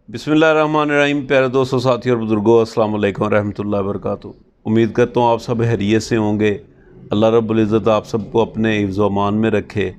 बिस्मिल्लाहिर्रहमानिर्रहीम। प्यारे दोस्तों, साथियों और बुज़ुर्गों, अस्सलाम वालेकुम रहमतुल्लाहि व बरकातुहू। उम्मीद करता हूँ आप सब खैरियत से होंगे। अल्लाह रब्बुल इज़्ज़त आप सबको अपने हिफ्ज़ व अमान में रखे,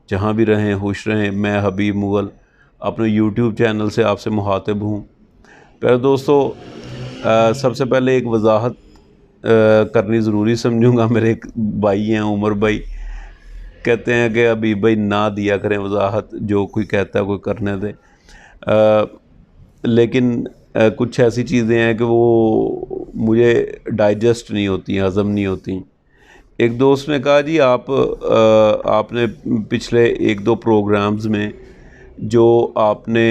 जहाँ भी रहें खुश रहें। मैं हबीब मुग़ल अपने यूट्यूब चैनल से आपसे मुखातिब हूँ। प्यारे दोस्तों, सबसे पहले एक वजाहत करनी ज़रूरी समझूँगा। मेरे एक भाई हैं, उमर भाई, कहते हैं कि हबीब भाई ना दिया करें वजाहत, जो कोई कहता है कोई करने दे। लेकिन कुछ ऐसी चीज़ें हैं कि वो मुझे डाइजेस्ट नहीं होती, हज़म नहीं होती। एक दोस्त ने कहा, जी आपने पिछले एक दो प्रोग्राम्स में जो आपने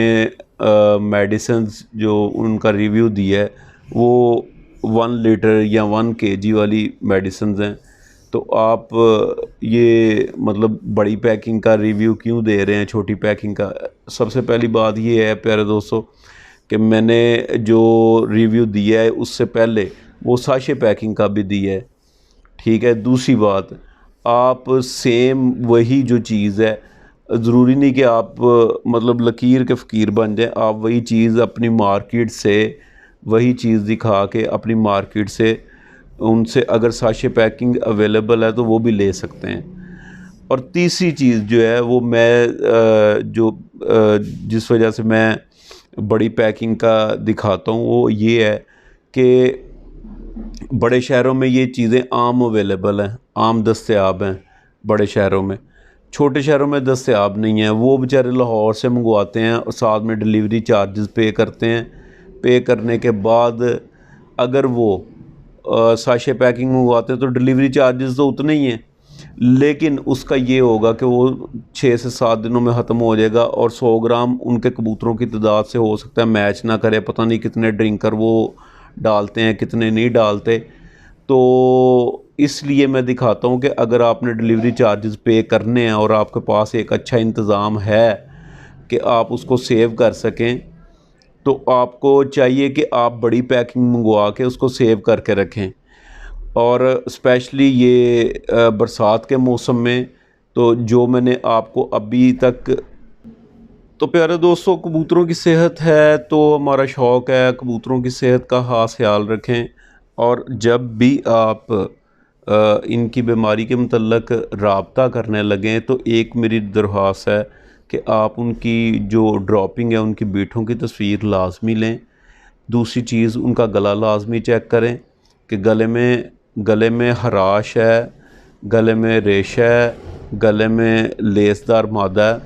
मेडिसिन्स जो उनका रिव्यू दिया है वो 1 लीटर या 1 kg वाली मेडिसिन्स हैं, तो आप ये मतलब बड़ी पैकिंग का रिव्यू क्यों दे रहे हैं छोटी पैकिंग का। सबसे पहली बात ये है प्यारे दोस्तों कि मैंने जो रिव्यू दिया है उससे पहले वो साशे पैकिंग का भी दिया है, ठीक है। दूसरी बात, आप सेम वही जो चीज़ है, ज़रूरी नहीं कि आप मतलब लकीर के फ़कीर बन जाएं। आप वही चीज़ अपनी मार्केट से, वही चीज़ दिखा के अपनी मार्केट से उनसे अगर साशे पैकिंग अवेलेबल है तो वो भी ले सकते हैं। और तीसरी चीज़ जो है वो जिस वजह से मैं बड़ी पैकिंग का दिखाता हूँ वो ये है कि बड़े शहरों में ये चीज़ें आम अवेलेबल हैं, आम दस्तयाब हैं बड़े शहरों में। छोटे शहरों में दस्तयाब नहीं है। वो बेचारे लाहौर से मंगवाते हैं और साथ में डिलीवरी चार्जेस पे करते हैं। पे करने के बाद अगर वो साशे पैकिंग मंगवाते हैं तो डिलीवरी चार्जेस तो उतने ही हैं, लेकिन उसका ये होगा कि वो 6 से 7 दिनों में ख़त्म हो जाएगा। और 100 ग्राम उनके कबूतरों की तादाद से हो सकता है मैच ना करे। पता नहीं कितने ड्रिंकर वो डालते हैं, कितने नहीं डालते। तो इसलिए मैं दिखाता हूँ कि अगर आपने डिलीवरी चार्जेस पे करने हैं और आपके पास एक अच्छा इंतज़ाम है कि आप उसको सेव कर सकें, तो आपको चाहिए कि आप बड़ी पैकिंग मंगवा के उसको सेव करके रखें। और स्पेशली ये बरसात के मौसम में, तो जो मैंने आपको अभी तक, तो प्यारे दोस्तों, कबूतरों की सेहत है तो हमारा शौक़ है, कबूतरों की सेहत का ख़ास ख्याल रखें। और जब भी आप इनकी बीमारी के मतलब राब्ता करने लगें तो एक मेरी दरख्वास्त है कि आप उनकी जो ड्रॉपिंग है उनकी बीठों की तस्वीर लाजमी लें। दूसरी चीज़, उनका गला लाजमी चेक करें कि गले में हराश है, गले में रेशा है, गले में लेसदार मादा है,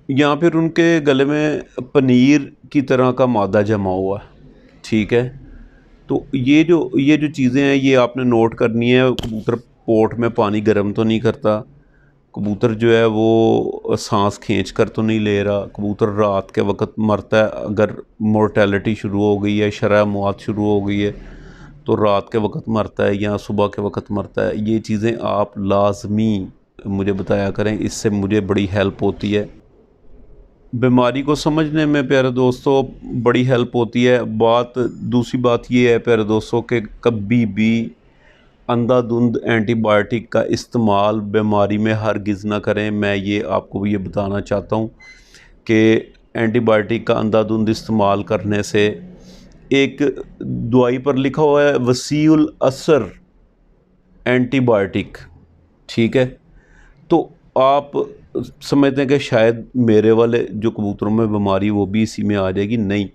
या फिर उनके गले में पनीर की तरह का मादा जमा हुआ है, ठीक है। तो ये जो चीज़ें हैं ये आपने नोट करनी है। कबूतर पोट में पानी गर्म तो नहीं करता, कबूतर जो है वो सांस खींच कर तो नहीं ले रहा, कबूतर रात के वक्त मरता है। अगर मोर्टेलिटी शुरू हो गई है, शरह मौत शुरू हो गई है, तो रात के वक्त मरता है या सुबह के वक्त मरता है। ये चीज़ें आप लाजमी मुझे बताया करें, इससे मुझे बड़ी हेल्प होती है। बीमारी को समझने में प्यारे दोस्तों बड़ी हेल्प होती है। दूसरी बात ये है प्यारे दोस्तों कि कभी भी अंधाधुंध एंटीबायोटिक का इस्तेमाल बीमारी में हरगिज़ ना करें। मैं ये आपको ये बताना चाहता हूँ कि एंटीबायोटिक का अंधाधुंध इस्तेमाल करने से, एक दवाई पर लिखा हुआ है वसीउल असर एंटीबायोटिक, ठीक है। तो आप समझते हैं कि शायद मेरे वाले जो कबूतरों में बीमारी वो भी इसी में आ जाएगी। नहीं,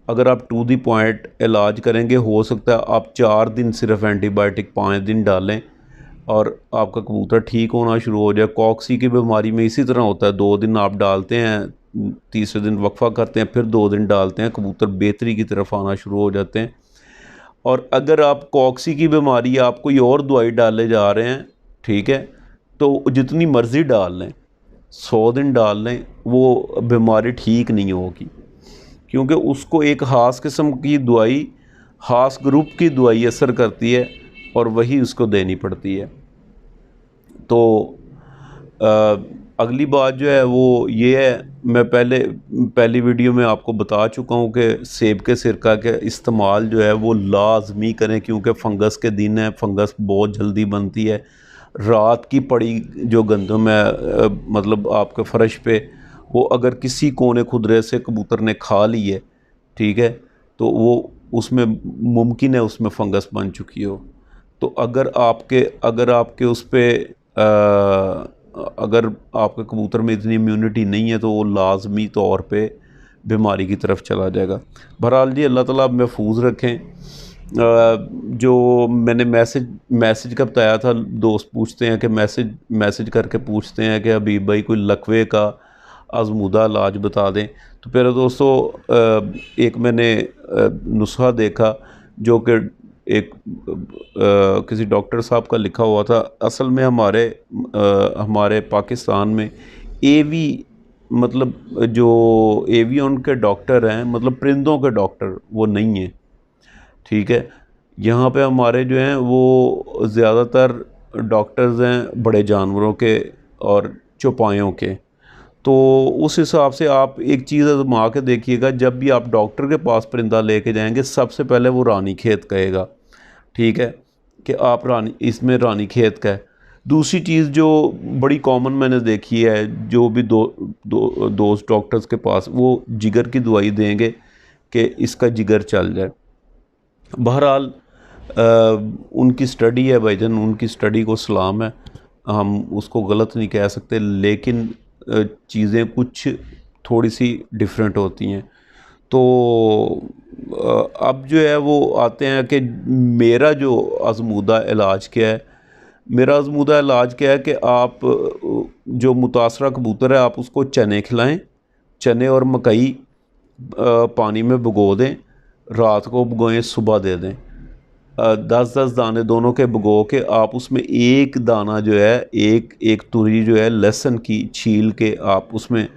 अगर आप टू दी पॉइंट इलाज करेंगे, हो सकता है आप 4 दिन सिर्फ एंटीबायोटिक 5 दिन डालें और आपका कबूतर ठीक होना शुरू हो जाए। कॉक्सी की बीमारी में इसी तरह होता है, 2 दिन आप डालते हैं, तीसरे दिन वक्फा करते हैं, फिर 2 दिन डालते हैं, कबूतर बेहतरी की तरफ आना शुरू हो जाते हैं। और अगर आप कॉक्सी की बीमारी, आप कोई और दवाई डाले जा रहे हैं, ठीक है, तो जितनी मर्ज़ी डाल लें, 100 दिन डाल लें, वो बीमारी ठीक नहीं होगी, क्योंकि उसको एक ख़ास किस्म की दवाई, ख़ास ग्रुप की दवाई असर करती है और वही उसको देनी पड़ती है। तो अगली बात जो है वो ये है, मैं पहली वीडियो में आपको बता चुका हूँ कि सेब के सिरका के इस्तेमाल जो है वो लाजमी करें, क्योंकि फ़ंगस के दिन है, फ़ंगस बहुत जल्दी बनती है। रात की पड़ी जो गंदम है मतलब आपके फ़र्श पे, वो अगर किसी कोने खुदरे से कबूतर ने खा ली है, ठीक है, तो वो उसमें मुमकिन है उसमें फंगस बन चुकी हो। तो अगर आपके उस पे अगर आपके कबूतर में इतनी इम्यूनिटी नहीं है तो वो लाजमी तौर पे बीमारी की तरफ चला जाएगा। बहरहाल जी, अल्लाह ताला महफूज रखें। जो मैंने मैसेज का बताया था, दोस्त पूछते हैं कि मैसेज करके पूछते हैं कि हबीब भाई कोई लकवे का आजमूदा इलाज बता दें। तो प्यारे दोस्तों, एक मैंने नुस्खा देखा जो कि एक किसी डॉक्टर साहब का लिखा हुआ था। असल में हमारे पाकिस्तान में एवी, मतलब जो एवियन के डॉक्टर हैं, मतलब परिंदों के डॉक्टर, वो नहीं हैं, ठीक है। यहाँ पे हमारे जो हैं वो ज़्यादातर डॉक्टर्स हैं बड़े जानवरों के और चौपायों के। तो उस हिसाब से आप एक चीज़ आजमा के देखिएगा, जब भी आप डॉक्टर के पास परिंदा लेके जाएंगे, सबसे पहले वो रानीखेत कहेगा, ठीक है, कि आप इसमें रानीखेत का है। दूसरी चीज़ जो बड़ी कॉमन मैंने देखी है, जो भी दोस्त डॉक्टर्स के पास, वो जिगर की दवाई देंगे कि इसका जिगर चल जाए। बहरहाल उनकी स्टडी है भाईजान, उनकी स्टडी को सलाम है, हम उसको गलत नहीं कह सकते, लेकिन चीज़ें कुछ थोड़ी सी डिफरेंट होती हैं। तो अब जो है वो आते हैं कि मेरा जो आजमूदा इलाज क्या है। मेरा आजमूदा इलाज क्या है कि आप जो मुतासरा कबूतर है, आप उसको चने खिलाएं, चने और मकई पानी में भिगो दें, रात को भिगोएं, सुबह दे दें। 10-10 दाने दोनों के भिगो के आप उसमें एक दाना जो है, एक तुरी जो है लहसुन की छील के आप उसमें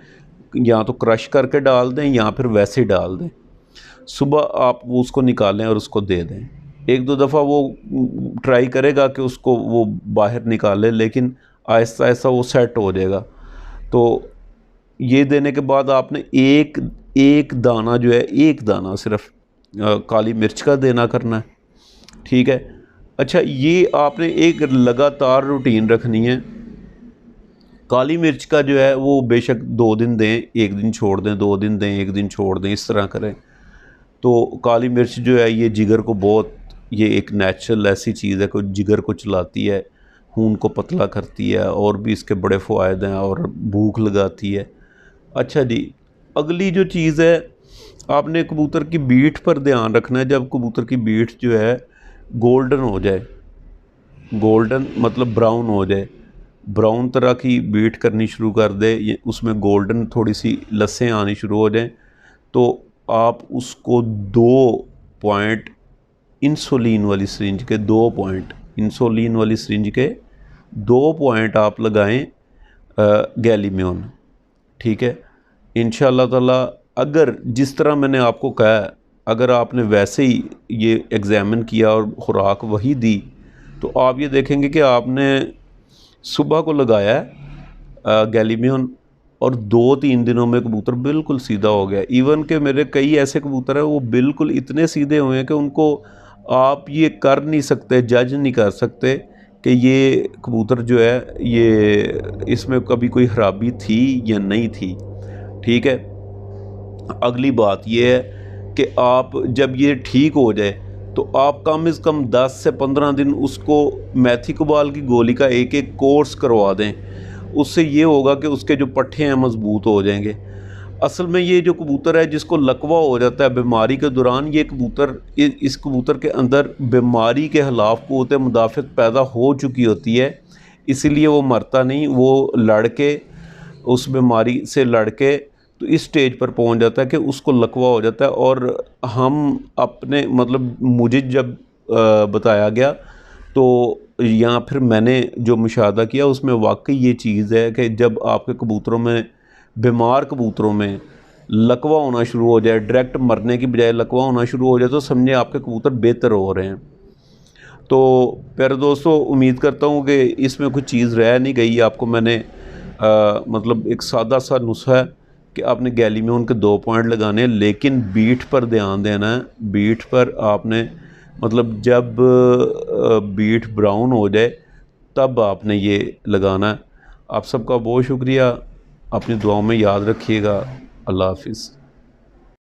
या तो क्रश करके डाल दें या फिर वैसे ही डाल दें। सुबह आप वो उसको निकालें और उसको दे दें। एक दो दफ़ा वो ट्राई करेगा कि उसको वो बाहर निकाले, लेकिन आहिस्ता आहिस्ता वो सेट हो जाएगा। तो ये देने के बाद आपने एक दाना जो है, एक दाना सिर्फ काली मिर्च का देना करना है, ठीक है। अच्छा, ये आपने एक लगातार रूटीन रखनी है। काली मिर्च का जो है वो बेशक 2 दिन दें, 1 दिन छोड़ दें, 2 दिन दें, 1 दिन छोड़ दें, इस तरह करें। तो काली मिर्च जो है ये जिगर को बहुत, ये एक नेचुरल ऐसी चीज़ है कि जिगर को चलाती है, खून को पतला करती है, और भी इसके बड़े फ़ायदे हैं, और भूख लगाती है। अच्छा जी, अगली जो चीज़ है, आपने कबूतर की बीट पर ध्यान रखना है। जब कबूतर की बीट जो है गोल्डन हो जाए, गोल्डन मतलब ब्राउन हो जाए, ब्राउन तरह की बीट करनी शुरू कर दे, ये उसमें गोल्डन थोड़ी सी लस्सें आनी शुरू हो जाएं, तो आप उसको 2 पॉइंट इंसुलिन वाली सिरिंज के 2 पॉइंट, इंसुलिन वाली सिरिंज के 2 पॉइंट आप लगाएं गैलीम्योन, ठीक है। इंशाअल्लाह ताला अगर जिस तरह मैंने आपको कहा, अगर आपने वैसे ही ये एग्ज़ामिन किया और ख़ुराक वही दी, तो आप ये देखेंगे कि आपने सुबह को लगाया है गैलीम्योन, और 2-3 दिनों में कबूतर बिल्कुल सीधा हो गया। इवन के मेरे कई ऐसे कबूतर हैं वो बिल्कुल इतने सीधे हुए हैं कि उनको आप ये कर नहीं सकते, जज नहीं कर सकते कि ये कबूतर जो है ये इसमें कभी कोई खराबी थी या नहीं थी, ठीक है। अगली बात ये है कि आप जब ये ठीक हो जाए तो आप कम से कम 10 से 15 दिन उसको मैथिकोबाल की गोली का एक कोर्स करवा दें। उससे ये होगा कि उसके जो पट्टे हैं मजबूत हो जाएंगे। असल में ये जो कबूतर है जिसको लकवा हो जाता है बीमारी के दौरान, ये कबूतर, इस कबूतर के अंदर बीमारी के खिलाफ क़ुव्वत मुदाफ़त पैदा हो चुकी होती है, इसीलिए वो मरता नहीं, वो लड़ के उस बीमारी से लड़ के तो इस स्टेज पर पहुंच जाता है कि उसको लकवा हो जाता है। और हम अपने, मतलब मुझे जब बताया गया तो या फिर मैंने जो मुशाहदा किया उसमें वाकई ये चीज़ है कि जब आपके कबूतरों में, बीमार कबूतरों में लकवा होना शुरू हो जाए, डायरेक्ट मरने की बजाय लकवा होना शुरू हो जाए, तो समझे आपके कबूतर बेहतर हो रहे हैं। तो प्यारे दोस्तों, उम्मीद करता हूँ कि इसमें कुछ चीज़ रह नहीं गई। आपको मैंने मतलब एक सादा सा नुस्खा है कि आपने गैलीम्योन के 2 पॉइंट लगाने हैं, लेकिन बीट पर ध्यान देना है। बीट पर आपने, मतलब जब बीट ब्राउन हो जाए तब आपने ये लगाना है। आप सबका बहुत शुक्रिया। अपनी दुआओं में याद रखिएगा। अल्लाह हाफिज़।